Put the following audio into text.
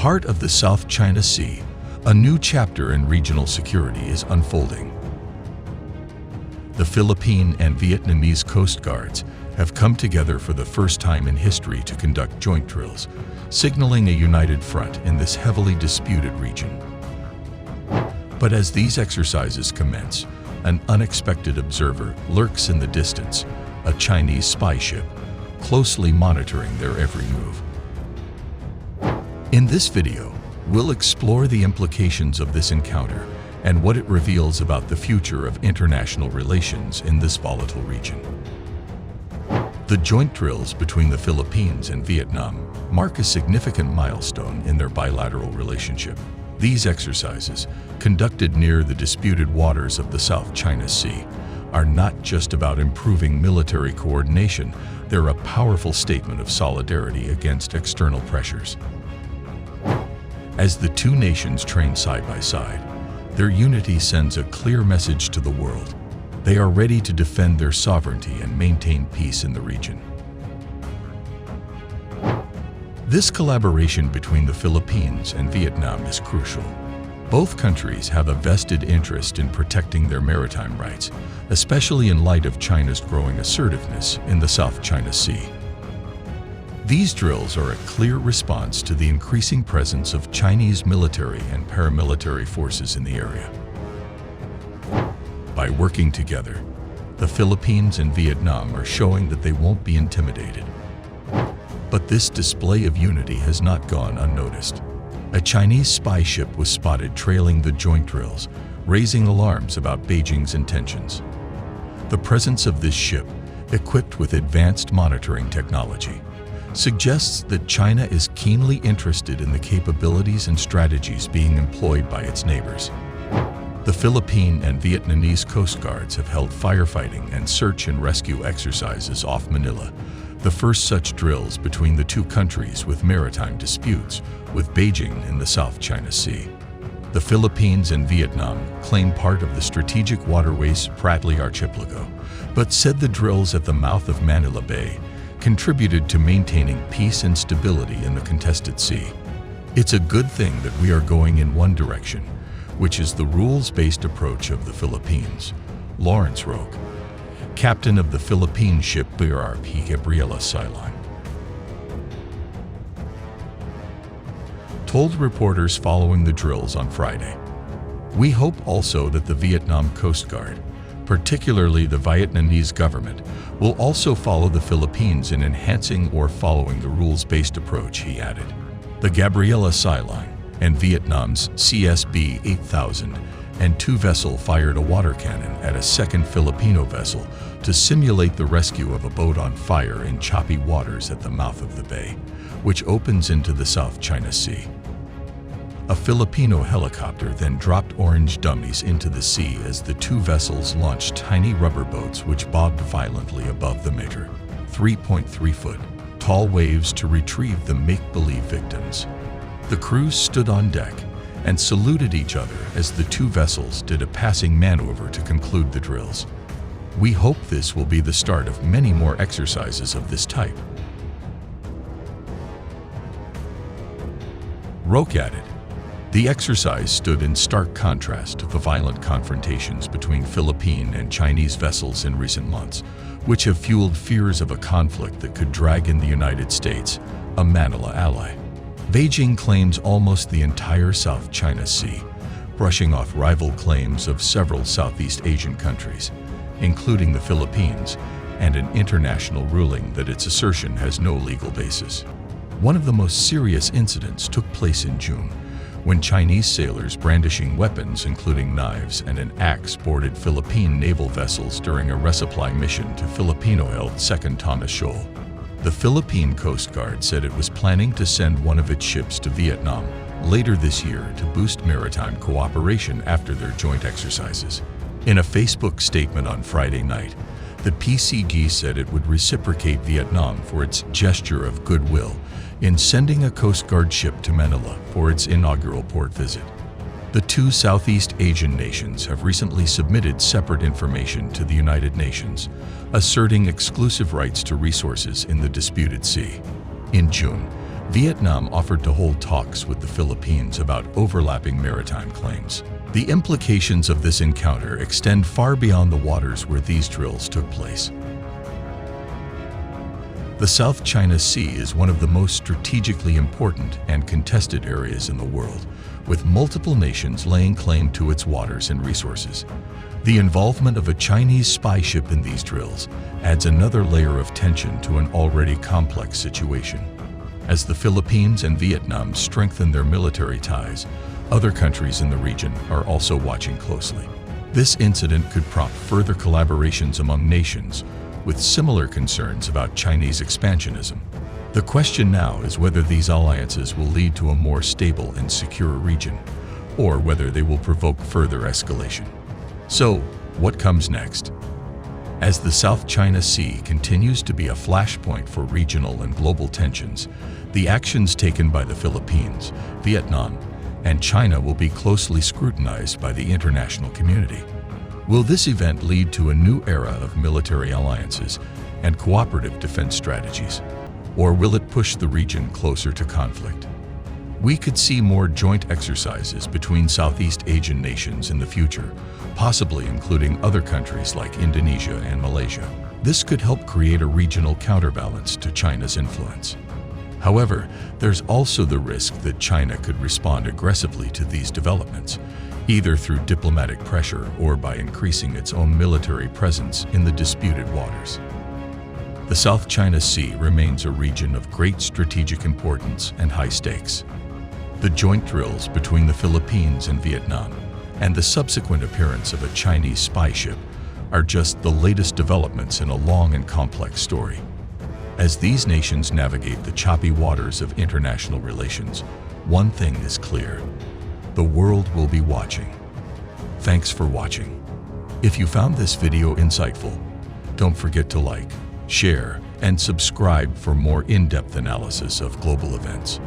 heart of the South China Sea, a new chapter in regional security is unfolding. The Philippine and Vietnamese Coast Guards have come together for the first time in history to conduct joint drills, signaling a united front in this heavily disputed region. But as these exercises commence, an unexpected observer lurks in the distance, a Chinese spy ship, closely monitoring their every move. In this video, we'll explore the implications of this encounter and what it reveals about the future of international relations in this volatile region. The joint drills between the Philippines and Vietnam mark a significant milestone in their bilateral relationship. These exercises, conducted near the disputed waters of the South China Sea, are not just about improving military coordination, they're a powerful statement of solidarity against external pressures. As the two nations train side by side, their unity sends a clear message to the world. They are ready to defend their sovereignty and maintain peace in the region. This collaboration between the Philippines and Vietnam is crucial. Both countries have a vested interest in protecting their maritime rights, especially in light of China's growing assertiveness in the South China Sea. These drills are a clear response to the increasing presence of Chinese military and paramilitary forces in the area. By working together, the Philippines and Vietnam are showing that they won't be intimidated. But this display of unity has not gone unnoticed. A Chinese spy ship was spotted trailing the joint drills, raising alarms about Beijing's intentions. The presence of this ship, equipped with advanced monitoring technology, suggests that China is keenly interested in the capabilities and strategies being employed by its neighbors. The Philippine and Vietnamese Coast Guards have held firefighting and search and rescue exercises off Manila, the first such drills between the two countries with maritime disputes, with Beijing in the South China Sea. The Philippines and Vietnam claim part of the strategic waterways Spratly Archipelago, but said the drills at the mouth of Manila Bay contributed to maintaining peace and stability in the contested sea. It's a good thing that we are going in one direction, which is the rules-based approach of the Philippines. Lawrence Roque, captain of the Philippine ship BRP Gabriela Silang, told reporters following the drills on Friday. We hope also that the Vietnam Coast Guard, particularly the Vietnamese government, will also follow the Philippines in enhancing or following the rules-based approach, he added. The Gabriela Silang and Vietnam's CSB 8000 and two vessel fired a water cannon at a second Filipino vessel to simulate the rescue of a boat on fire in choppy waters at the mouth of the bay, which opens into the South China Sea. A Filipino helicopter then dropped orange dummies into the sea as the two vessels launched tiny rubber boats which bobbed violently above the meter, 3.3-foot tall waves to retrieve the make-believe victims. The crews stood on deck and saluted each other as the two vessels did a passing maneuver to conclude the drills. We hope this will be the start of many more exercises of this type. Roque added, the exercise stood in stark contrast to the violent confrontations between Philippine and Chinese vessels in recent months, which have fueled fears of a conflict that could drag in the United States, a Manila ally. Beijing claims almost the entire South China Sea, brushing off rival claims of several Southeast Asian countries, including the Philippines, and an international ruling that its assertion has no legal basis. One of the most serious incidents took place in June, when Chinese sailors brandishing weapons including knives and an axe boarded Philippine naval vessels during a resupply mission to Filipino-held 2nd Thomas Shoal. The Philippine Coast Guard said it was planning to send one of its ships to Vietnam later this year to boost maritime cooperation after their joint exercises. In a Facebook statement on Friday night, the PCG said it would reciprocate Vietnam for its gesture of goodwill in sending a Coast Guard ship to Manila for its inaugural port visit. The two Southeast Asian nations have recently submitted separate information to the United Nations, asserting exclusive rights to resources in the disputed sea. In June, Vietnam offered to hold talks with the Philippines about overlapping maritime claims. The implications of this encounter extend far beyond the waters where these drills took place. The South China Sea is one of the most strategically important and contested areas in the world, with multiple nations laying claim to its waters and resources. The involvement of a Chinese spy ship in these drills adds another layer of tension to an already complex situation. As the Philippines and Vietnam strengthen their military ties, other countries in the region are also watching closely. This incident could prompt further collaborations among nations with similar concerns about Chinese expansionism. The question now is whether these alliances will lead to a more stable and secure region, or whether they will provoke further escalation. So, what comes next? As the South China Sea continues to be a flashpoint for regional and global tensions, the actions taken by the Philippines, Vietnam, and China will be closely scrutinized by the international community. Will this event lead to a new era of military alliances and cooperative defense strategies? Or will it push the region closer to conflict? We could see more joint exercises between Southeast Asian nations in the future, possibly including other countries like Indonesia and Malaysia. This could help create a regional counterbalance to China's influence. However, there's also the risk that China could respond aggressively to these developments, either through diplomatic pressure or by increasing its own military presence in the disputed waters. The South China Sea remains a region of great strategic importance and high stakes. The joint drills between the Philippines and Vietnam and the subsequent appearance of a Chinese spy ship are just the latest developments in a long and complex story. As these nations navigate the choppy waters of international relations, one thing is clear: the world will be watching. Thanks for watching. If you found this video insightful, don't forget to like, share, and subscribe for more in-depth analysis of global events.